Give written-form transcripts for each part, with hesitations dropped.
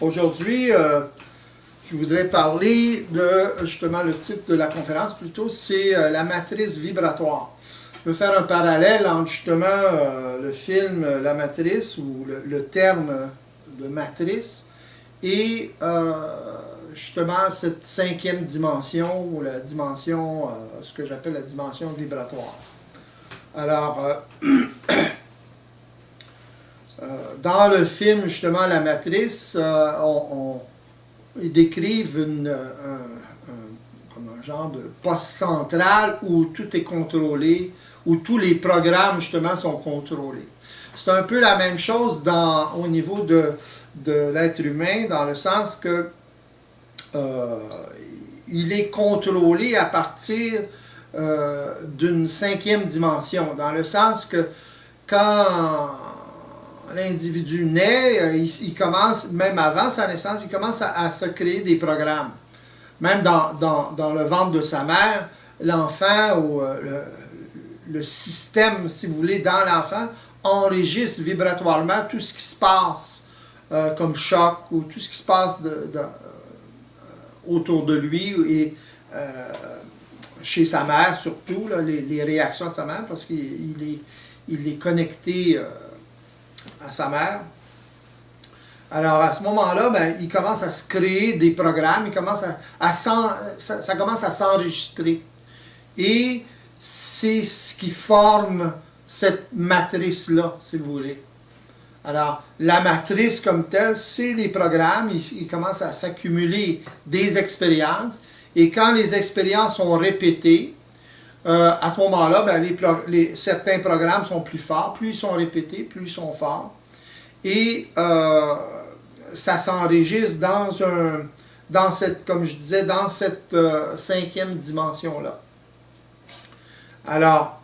Aujourd'hui, je voudrais parler de, justement, le titre de la conférence plutôt, c'est la matrice vibratoire. Je veux faire un parallèle entre justement le film La Matrice ou le terme de matrice et justement cette cinquième dimension ou la dimension, ce que j'appelle la dimension vibratoire. Alors, dans le film justement La Matrice, ils décrivent comme un genre de poste central où tout est contrôlé, où tous les programmes justement sont contrôlés. C'est un peu la même chose au niveau de l'être humain, dans le sens que il est contrôlé à partir d'une cinquième dimension, dans le sens que quand l'individu naît, il commence, même avant sa naissance, il commence à se créer des programmes. Même dans le ventre de sa mère, l'enfant ou le système, si vous voulez, dans l'enfant, enregistre vibratoirement tout ce qui se passe comme choc ou tout ce qui se passe autour de lui et chez sa mère surtout, là, les réactions de sa mère, parce qu'il est connecté à sa mère. Alors à ce moment-là, ben, il commence à se créer des programmes, ça commence à s'enregistrer. Et c'est ce qui forme cette matrice-là, si vous voulez. Alors, la matrice comme telle, c'est les programmes, il commence à s'accumuler des expériences, et quand les expériences sont répétées, à ce moment-là, ben, certains programmes sont plus forts, plus ils sont répétés, plus ils sont forts, et ça s'enregistre dans cette, comme je disais, dans cette cinquième dimension-là. Alors,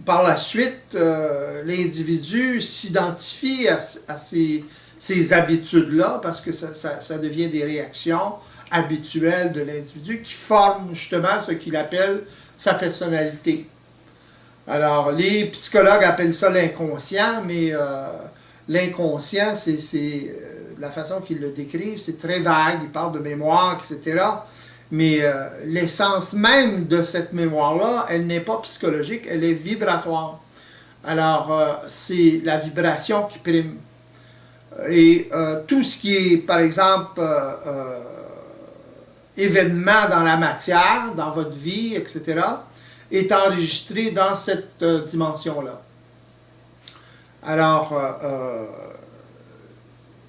par la suite, l'individu s'identifie à ces habitudes-là, parce que ça devient des réactions habituelles de l'individu qui forment justement ce qu'il appelle sa personnalité. Alors, les psychologues appellent ça l'inconscient, mais l'inconscient, c'est la façon qu'ils le décrivent, c'est très vague, ils parlent de mémoire, etc. Mais l'essence même de cette mémoire-là, elle n'est pas psychologique, elle est vibratoire. Alors, c'est la vibration qui prime. Et tout ce qui est, par exemple, événement dans la matière, dans votre vie, etc., est enregistré dans cette dimension-là. Alors,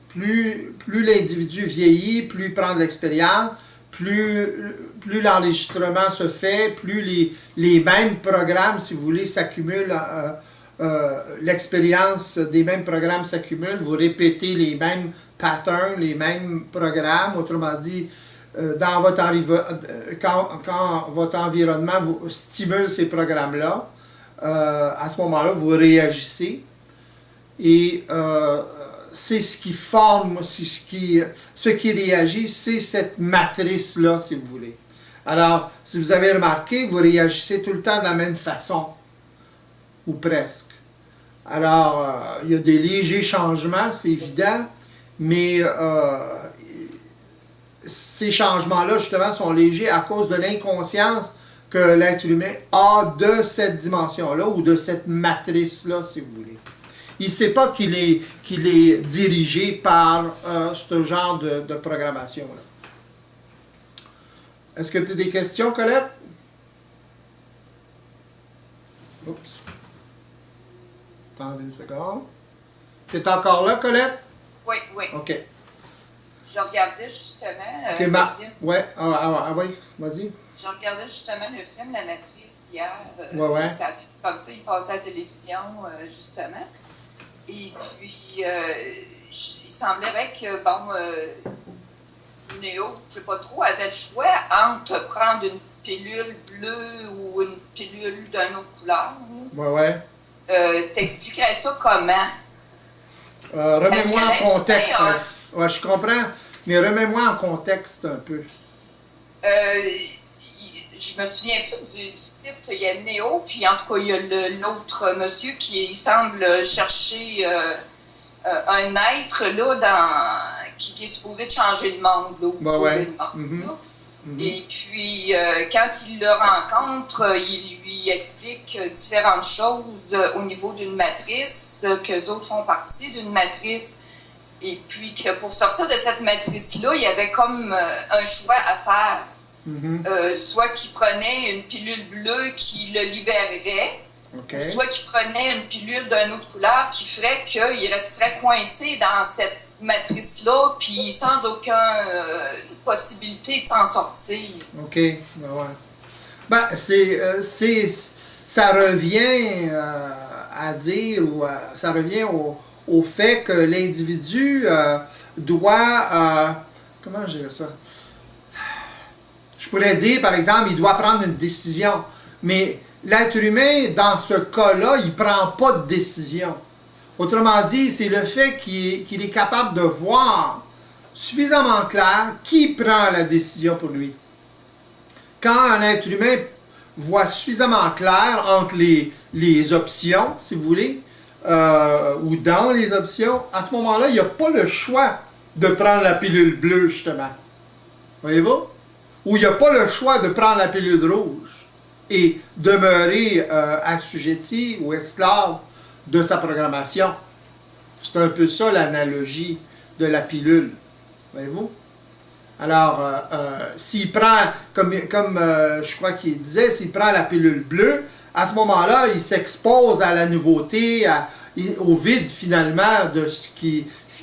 plus l'individu vieillit, plus il prend de l'expérience, plus l'enregistrement se fait, plus les mêmes programmes, si vous voulez, s'accumulent, l'expérience des mêmes programmes s'accumule, vous répétez les mêmes patterns, les mêmes programmes, autrement dit, quand votre environnement vous stimule ces programmes-là, à ce moment-là, vous réagissez. Et c'est ce qui forme, ce qui réagit, c'est cette matrice-là, si vous voulez. Alors, si vous avez remarqué, vous réagissez tout le temps de la même façon, ou presque. Alors, il y a des légers changements, c'est évident, mais ces changements-là, justement, sont légers à cause de l'inconscience que l'être humain a de cette dimension-là, ou de cette matrice-là, si vous voulez. Il ne sait pas qu'il est dirigé par ce genre de programmation-là. Est-ce que tu as des questions, Colette? Oups. Attendez une seconde. Tu es encore là, Colette? Oui, oui. OK. Je regardais justement le film. Ouais, oui, vas-y. Je regardais justement le film La Matrice hier. Ouais. Comme ça, il passait à la télévision, justement. Et puis, il semblerait que, Néo, je ne sais pas trop, avait le choix entre prendre une pilule bleue ou une pilule d'une autre couleur. Ouais. T'expliquerais ça comment? Remets-moi en contexte. Ouais, je comprends, mais remets-moi en contexte un peu. Je me souviens plus du titre. Il y a Néo, puis en tout cas, il y a l'autre monsieur qui semble chercher un être là qui est supposé de changer le monde, là, ou de sauver le monde. Là. Et puis, quand il le rencontre, il lui explique différentes choses au niveau d'une matrice, qu'eux autres font partie d'une matrice. Et puis que pour sortir de cette matrice-là, il y avait comme un choix à faire. Soit qu'il prenait une pilule bleue qui le libérerait, soit qu'il prenait une pilule d'une autre couleur qui ferait qu'il resterait coincé dans cette matrice-là, puis sans aucune possibilité de s'en sortir. OK. Ben ouais. Ben, ça revient à dire, ou ça revient au fait que l'individu doit... comment je dirais ça? Je pourrais dire, par exemple, il doit prendre une décision, mais l'être humain, dans ce cas-là, il ne prend pas de décision. Autrement dit, c'est le fait qu'il est capable de voir suffisamment clair qui prend la décision pour lui. Quand un être humain voit suffisamment clair entre les options, si vous voulez, ou dans les options, à ce moment-là, il n'y a pas le choix de prendre la pilule bleue, justement. Voyez-vous? Ou il n'y a pas le choix de prendre la pilule rouge et demeurer assujetti ou esclave de sa programmation. C'est un peu ça l'analogie de la pilule. Voyez-vous? Alors, s'il prend, comme je crois qu'il disait, s'il prend la pilule bleue, à ce moment-là, il s'expose à la nouveauté, au vide finalement de ce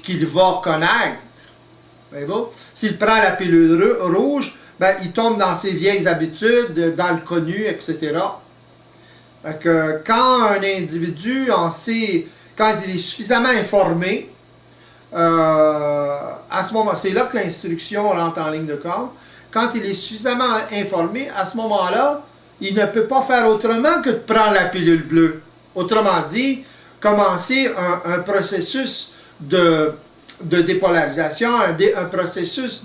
qu'il va connaître. Voyez-vous? S'il prend la pilule rouge, ben, il tombe dans ses vieilles habitudes, dans le connu, etc. Fait que quand un individu en sait, quand il est suffisamment informé, à ce moment, c'est là que l'instruction rentre en ligne de compte. Quand il est suffisamment informé, à ce moment-là, il ne peut pas faire autrement que de prendre la pilule bleue. Autrement dit, commencer un processus de dépolarisation, un processus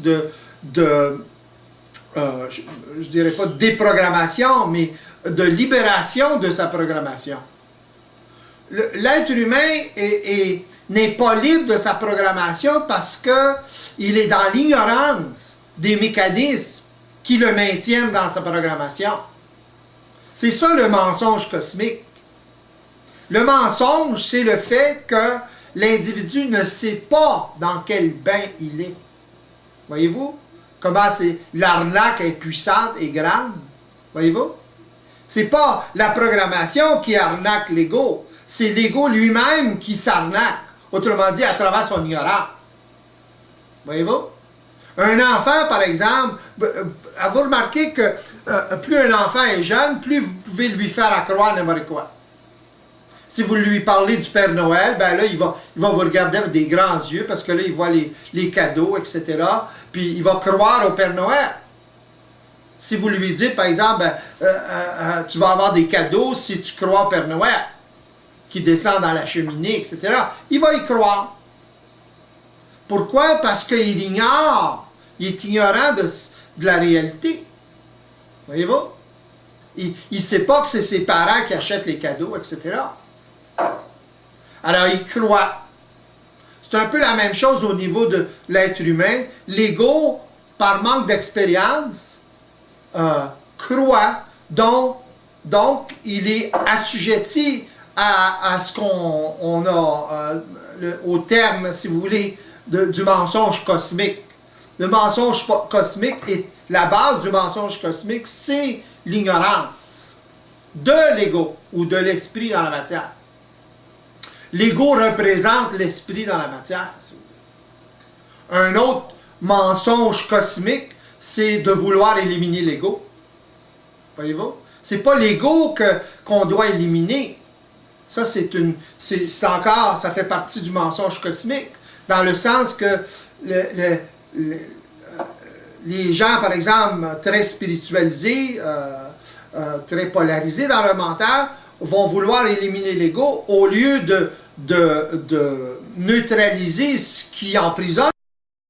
je dirais pas de déprogrammation, mais de libération de sa programmation. L'être humain n'est pas libre de sa programmation parce qu'il est dans l'ignorance des mécanismes qui le maintiennent dans sa programmation. C'est ça le mensonge cosmique. Le mensonge, c'est le fait que l'individu ne sait pas dans quel bain il est. Voyez-vous? Comment l'arnaque est puissante et grande. Voyez-vous? C'est pas la programmation qui arnaque l'ego, c'est l'ego lui-même qui s'arnaque. Autrement dit, à travers son ignorance. Voyez-vous? Un enfant, par exemple, vous remarquez que plus un enfant est jeune, plus vous pouvez lui faire croire n'importe quoi. Si vous lui parlez du Père Noël, ben là, il va vous regarder avec des grands yeux, parce que là, il voit les cadeaux, etc. Puis il va croire au Père Noël. Si vous lui dites, par exemple, tu vas avoir des cadeaux si tu crois au Père Noël, qui descend dans la cheminée, etc., il va y croire. Pourquoi? Parce qu'il ignore. Il est ignorant de la réalité. Voyez-vous? Il ne sait pas que c'est ses parents qui achètent les cadeaux, etc. Alors, il croit. C'est un peu la même chose au niveau de l'être humain. L'ego, par manque d'expérience, croit, donc il est assujetti à ce qu'on a, au terme, si vous voulez, du mensonge cosmique. Le mensonge cosmique, et la base du mensonge cosmique, c'est l'ignorance de l'ego ou de l'esprit dans la matière. L'ego représente l'esprit dans la matière. Un autre mensonge cosmique, c'est de vouloir éliminer l'ego. Voyez-vous? C'est pas l'ego qu'on doit éliminer. Ça, c'est encore, ça fait partie du mensonge cosmique, dans le sens que les gens, par exemple, très spiritualisés, très polarisés dans leur mental, vont vouloir éliminer l'ego au lieu de neutraliser ce qui emprisonne